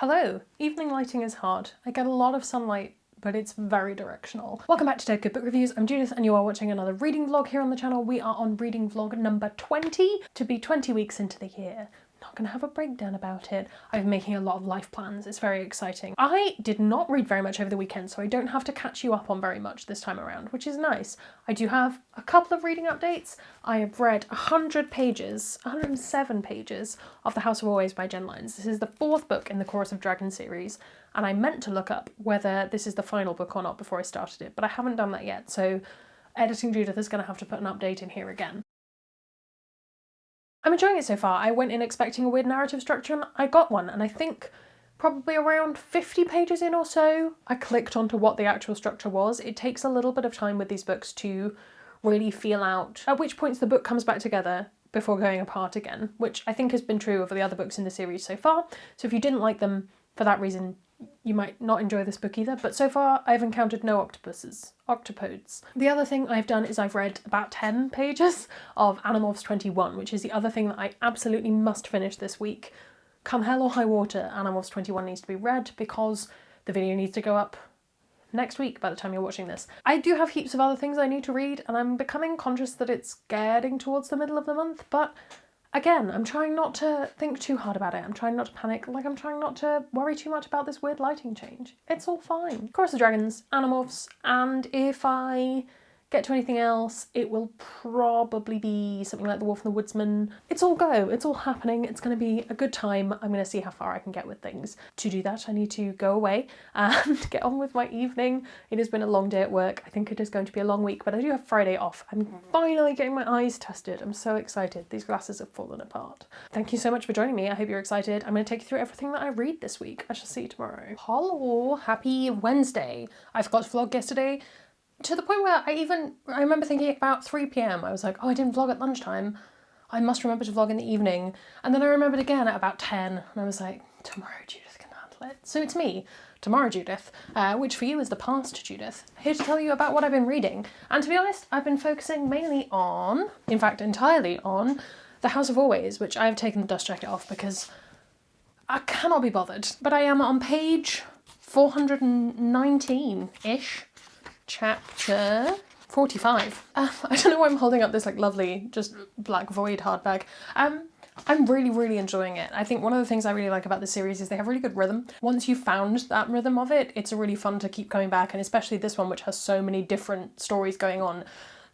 Hello! Evening lighting is hard. I get a lot of sunlight, but it's very directional. Welcome back to Dead Good Book Reviews. I'm Judith and you are watching another reading vlog here on the channel. We are on reading vlog number 20 to be 20 weeks into the year. Not gonna have a breakdown about it. I'm making a lot of life plans. It's very exciting. I did not read very much over the weekend, so I don't have to catch you up on very much this time around, which is nice. I do have a couple of reading updates. I have read 107 pages of The House of Always by Jen Lyons. This is the fourth book in the Chorus of Dragon series, and I meant to look up whether this is the final book or not before I started it, but I haven't done that yet, so Editing Judith is going to have to put an update in here again. I'm enjoying it so far. I went in expecting a weird narrative structure and I got one, and I think probably around 50 pages in or so, I clicked onto what the actual structure was. It takes a little bit of time with these books to really feel out at which points the book comes back together before going apart again, which I think has been true of the other books in the series so far. So if you didn't like them for that reason, you might not enjoy this book either, but so far I've encountered no octopodes. The other thing I've done is I've read about 10 pages of Animorphs 21, which is the other thing that I absolutely must finish this week. Come hell or high water, Animorphs 21 needs to be read because the video needs to go up next week by the time you're watching this. I do have heaps of other things I need to read, and I'm becoming conscious that it's getting towards the middle of the month, but again, I'm trying not to think too hard about it. I'm trying not to panic, I'm trying not to worry too much about this weird lighting change. It's all fine. Chorus of Dragons, Animorphs, and if I get to anything else, it will probably be something like The Wolf and the Woodsman. It's all go, it's all happening, it's going to be a good time. I'm going to see how far I can get with things. To do that, I need to go away and get on with my evening. It has been a long day at work. I think it is going to be a long week, but I do have Friday off. I'm finally getting my eyes tested. I'm so excited. These glasses have fallen apart. Thank you so much for joining me. I hope you're excited. I'm going to take you through everything that I read this week. I shall see you tomorrow. Hello, happy Wednesday. I forgot to vlog yesterday, to the point where I remember thinking about 3 p.m. I was like, oh, I didn't vlog at lunchtime. I must remember to vlog in the evening. And then I remembered again at about 10, and I was like, tomorrow Judith can handle it. So it's me, tomorrow Judith, which for you is the past Judith, here to tell you about what I've been reading. And to be honest, I've been focusing mainly on, in fact entirely on, The House of Always, which I have taken the dust jacket off because I cannot be bothered. But I am on page 419-ish. Chapter 45. I don't know why I'm holding up this lovely just black void hardback. I'm really enjoying it. I think one of the things I really like about this series is they have really good rhythm. Once you've found that rhythm of it, it's really fun to keep coming back, and especially this one, which has so many different stories going on.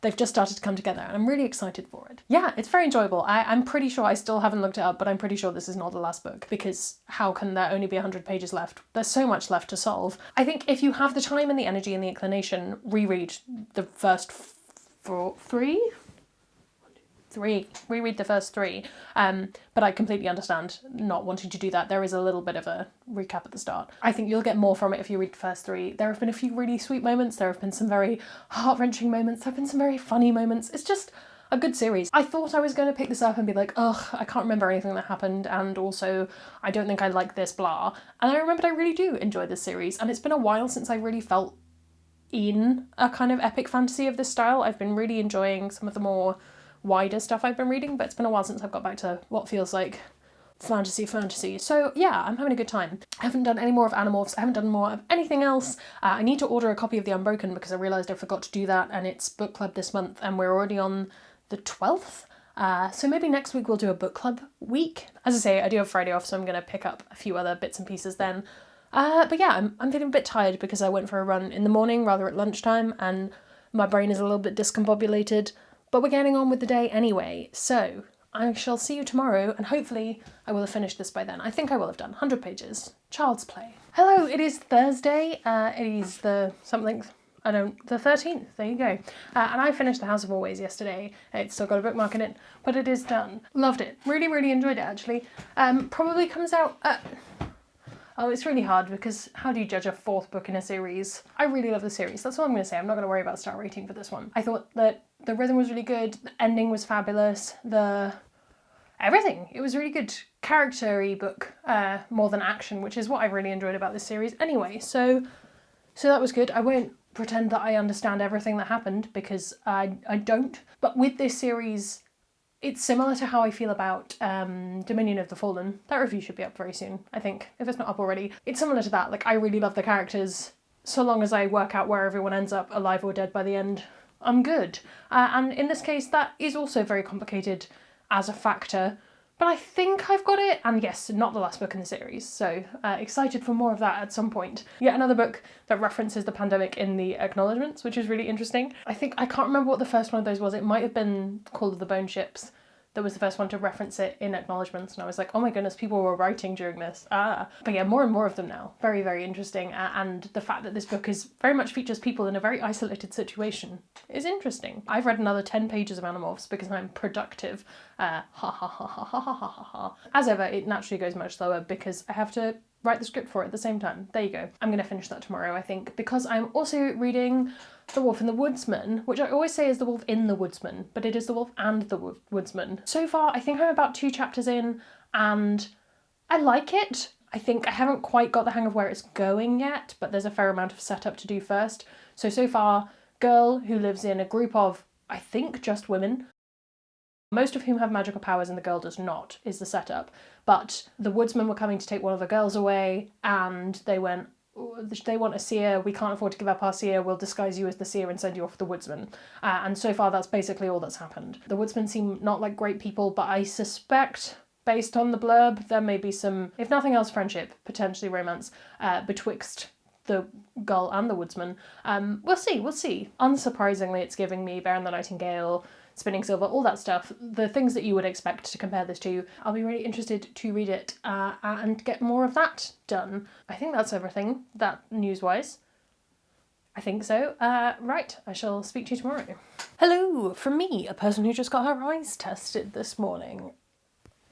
They've just started to come together and I'm really excited for it. Yeah, it's very enjoyable. I'm pretty sure, I still haven't looked it up, but I'm pretty sure this is not the last book, because how can there only be 100 pages left? There's so much left to solve. I think if you have the time and the energy and the inclination, reread the first reread the first three, but I completely understand not wanting to do that. There is a little bit of a recap at the start. I think you'll get more from it if you read the first three. There have been a few really sweet moments, there have been some very heart-wrenching moments, there have been some very funny moments. It's just a good series. I thought I was going to pick this up and be like, ugh, I can't remember anything that happened, and also I don't think I like this, blah. And I remembered I really do enjoy this series, and it's been a while since I really felt in a kind of epic fantasy of this style. I've been really enjoying some of the more wider stuff I've been reading, but it's been a while since I've got back to what feels like fantasy. So yeah, I'm having a good time. I haven't done any more of Animorphs, I haven't done more of anything else. I need to order a copy of The Unbroken because I realised I forgot to do that, and it's book club this month and we're already on the 12th. So maybe next week we'll do a book club week. As I say, I do have Friday off, so I'm going to pick up a few other bits and pieces then. But yeah, I'm feeling a bit tired because I went for a run in the morning rather at lunchtime and my brain is a little bit discombobulated. But we're getting on with the day anyway, so I shall see you tomorrow, and hopefully I will have finished this by then. I think I will have done 100 pages. Child's play. Hello, it is Thursday. It is the 13th, there you go. And I finished The House of Always yesterday. It's still got a bookmark in it, but it is done. Loved it. Really enjoyed it, actually. Probably comes out oh, it's really hard because how do you judge a fourth book in a series? I really love the series. That's all I'm going to say. I'm not going to worry about star rating for this one. I thought that the rhythm was really good. The ending was fabulous. Everything. It was really good. Character-y book, more than action, which is what I really enjoyed about this series anyway. So that was good. I won't pretend that I understand everything that happened because I don't. But with this series, It's similar to how I feel about Dominion of the Fallen. That review should be up very soon, I think, if it's not up already. It's similar to that. Like, I really love the characters. So long as I work out where everyone ends up, alive or dead by the end, I'm good. And in this case, that is also very complicated as a factor. But I think I've got it, and yes, not the last book in the series, so excited for more of that at some point. Yet another book that references the pandemic in the acknowledgements, which is really interesting. I can't remember what the first one of those was. It might have been Call of the Bone Ships that was the first one to reference it in acknowledgements, and I was like, oh my goodness, people were writing during this. But yeah, more and more of them now. Very, very interesting, and the fact that this book is very much features people in a very isolated situation is interesting. I've read another 10 pages of Animorphs because I'm productive. Ha ha ha ha ha ha ha ha ha. As ever, it naturally goes much slower because I have to write the script for it at the same time. There you go. I'm going to finish that tomorrow, I think, because I'm also reading The Wolf and the Woodsman, which I always say is The Wolf in the Woodsman, but it is The Wolf and the Woodsman. So far, I think I'm about 2 chapters in, and I like it. I think I haven't quite got the hang of where it's going yet, but there's a fair amount of setup to do first. So far, girl who lives in a group of, I think, just women, most of whom have magical powers and the girl does not, is the setup. But the woodsmen were coming to take one of the girls away, and they went, they want a seer, we can't afford to give up our seer, we'll disguise you as the seer and send you off with the woodsman. And so far that's basically all that's happened. The woodsmen seem not like great people, but I suspect, based on the blurb, there may be some, if nothing else, friendship, potentially romance, betwixt the girl and the woodsman. We'll see. Unsurprisingly, it's giving me Bear and the Nightingale, Spinning Silver, all that stuff, the things that you would expect to compare this to. I'll be really interested to read it and get more of that done. I think that's everything, that news-wise. I think so. Right, I shall speak to you tomorrow. Hello, from me, a person who just got her eyes tested this morning.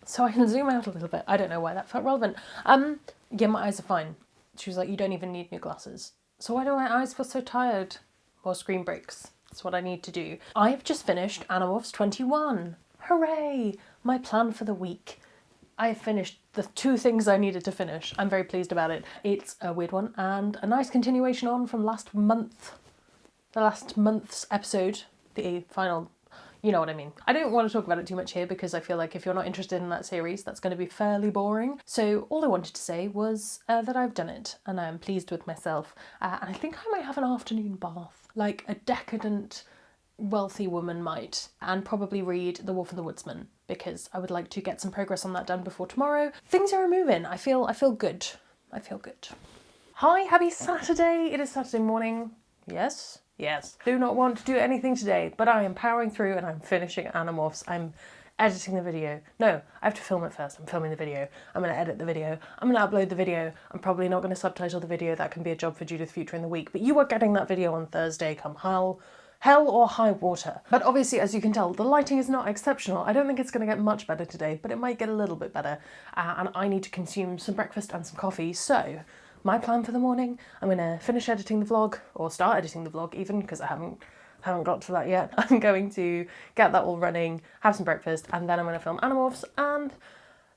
So I can zoom out a little bit. I don't know why that felt relevant. Yeah, my eyes are fine. She was like, you don't even need new glasses. So why do my eyes feel so tired? More screen breaks. That's what I need to do. I've just finished Animorphs 21. Hooray! My plan for the week. I've finished the 2 things I needed to finish. I'm very pleased about it. It's a weird one and a nice continuation on from last month. The last month's episode. The final, you know what I mean. I don't want to talk about it too much here because I feel like if you're not interested in that series, that's going to be fairly boring. So all I wanted to say was that I've done it and I am pleased with myself. And I think I might have an afternoon bath, like a decadent, wealthy woman might, and probably read The Wolf and the Woodsman because I would like to get some progress on that done before tomorrow. Things are moving. I feel good. I feel good. Hi, happy Saturday. It is Saturday morning. Yes. Do not want to do anything today, but I am powering through and I'm finishing Animorphs. I'm editing the video. No, I have to film it first. I'm filming the video. I'm going to edit the video. I'm going to upload the video. I'm probably not going to subtitle the video. That can be a job for Judith Future in the week, but you are getting that video on Thursday, come hell or high water. But obviously, as you can tell, the lighting is not exceptional. I don't think it's going to get much better today, but it might get a little bit better. And I need to consume some breakfast and some coffee, so my plan for the morning, I'm going to finish editing the vlog, or start editing the vlog even, because I haven't got to that yet. I'm going to get that all running, have some breakfast, and then I'm going to film Animorphs, and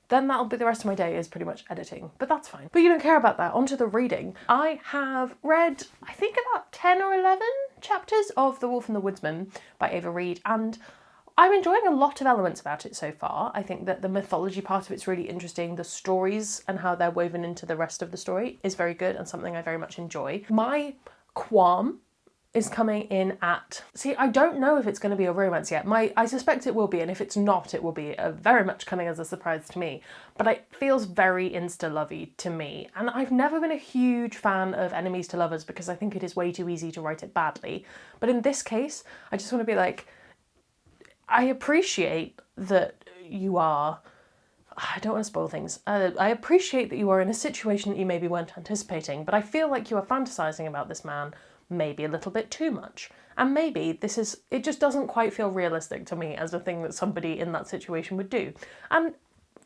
then that'll be the rest of my day is pretty much editing. But that's fine. But you don't care about that. On to the reading. I have read, I think, about 10 or 11 chapters of The Wolf and the Woodsman by Ava Reid, and I'm enjoying a lot of elements about it so far. I think that the mythology part of it's really interesting. The stories and how they're woven into the rest of the story is very good and something I very much enjoy. My qualm is coming in at... See, I don't know if it's going to be a romance yet. I suspect it will be, and if it's not, it will be very much coming as a surprise to me. But it feels very insta-lovey to me. And I've never been a huge fan of enemies to lovers because I think it is way too easy to write it badly. But in this case, I just want to be like, I appreciate that you are... I don't want to spoil things. I appreciate that you are in a situation that you maybe weren't anticipating, but I feel like you are fantasizing about this man maybe a little bit too much. And maybe it just doesn't quite feel realistic to me as a thing that somebody in that situation would do. And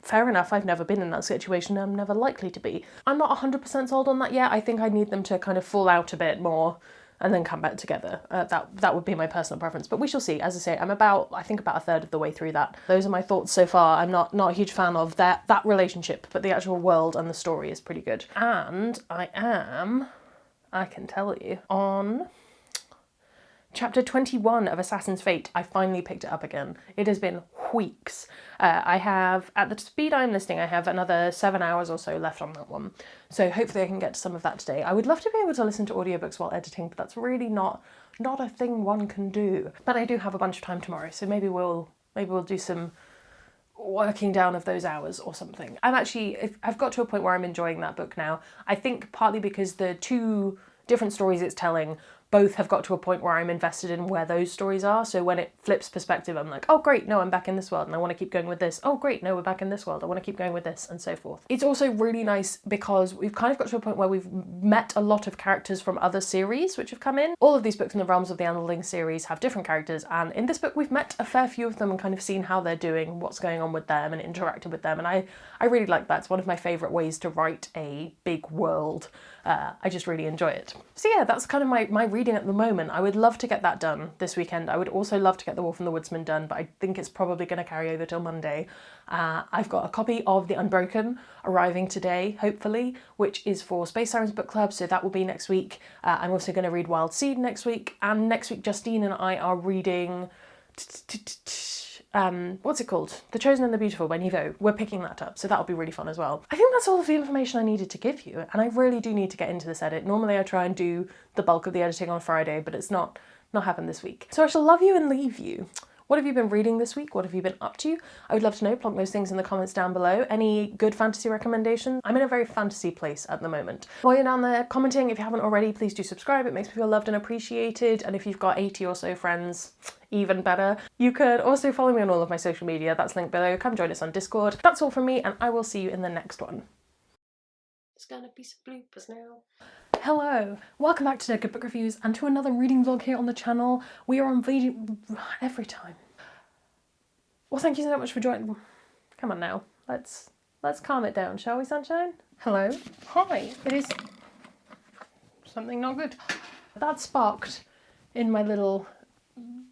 fair enough, I've never been in that situation and I'm never likely to be. I'm not 100% sold on that yet. I think I need them to kind of fall out a bit more and then come back together. That would be my personal preference, but we shall see. As I say, I think about a third of the way through that. Those are my thoughts so far. I'm not a huge fan of that relationship, but the actual world and the story is pretty good. And I can tell you, on chapter 21 of Assassin's Fate, I finally picked it up again. It has been weeks. I have, at the speed I'm listening, I have another 7 hours or so left on that one. So hopefully I can get to some of that today. I would love to be able to listen to audiobooks while editing, but that's really not a thing one can do. But I do have a bunch of time tomorrow, so maybe we'll do some working down of those hours or something. I've got to a point where I'm enjoying that book now. I think partly because the two different stories it's telling both have got to a point where I'm invested in where those stories are. So when it flips perspective, I'm like, oh great, no, I'm back in this world and I want to keep going with this. Oh great, no, we're back in this world. I want to keep going with this, and so forth. It's also really nice because we've kind of got to a point where we've met a lot of characters from other series which have come in. All of these books in the realms of the Underling series have different characters, and in this book we've met a fair few of them and kind of seen how they're doing, what's going on with them, and interacted with them. And I really like that. It's one of my favourite ways to write a big world. I just really enjoy it. So yeah, that's kind of my reading at the moment. I would love to get that done this weekend. I would also love to get The Wolf and the Woodsman done, but I think it's probably going to carry over till Monday. I've got a copy of The Unbroken arriving today, hopefully, which is for Space Sirens Book Club, so that will be next week. I'm also going to read Wild Seed next week, and next week Justine and I are reading... what's it called? The Chosen and the Beautiful by Niveau. We're picking that up, so that'll be really fun as well. I think that's all of the information I needed to give you, and I really do need to get into this edit. Normally I try and do the bulk of the editing on Friday, but it's not happened this week. So I shall love you and leave you. What have you been reading this week? What have you been up to? I would love to know. Plonk those things in the comments down below. Any good fantasy recommendations? I'm in a very fantasy place at the moment. While you're down there commenting, if you haven't already, please do subscribe. It makes me feel loved and appreciated. And if you've got 80 or so friends, even better. You could also follow me on all of my social media. That's linked below. Come join us on Discord. That's all from me, and I will see you in the next one. There's gonna be some bloopers now. Hello, welcome back to Dead Good Book Reviews and to another reading vlog here on the channel. We are on video every time. Well, thank you so much for joining. Come on now, let's calm it down, shall we, sunshine? Hello. Hi. It is something not good. That sparked in my little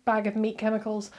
bag of meat chemicals.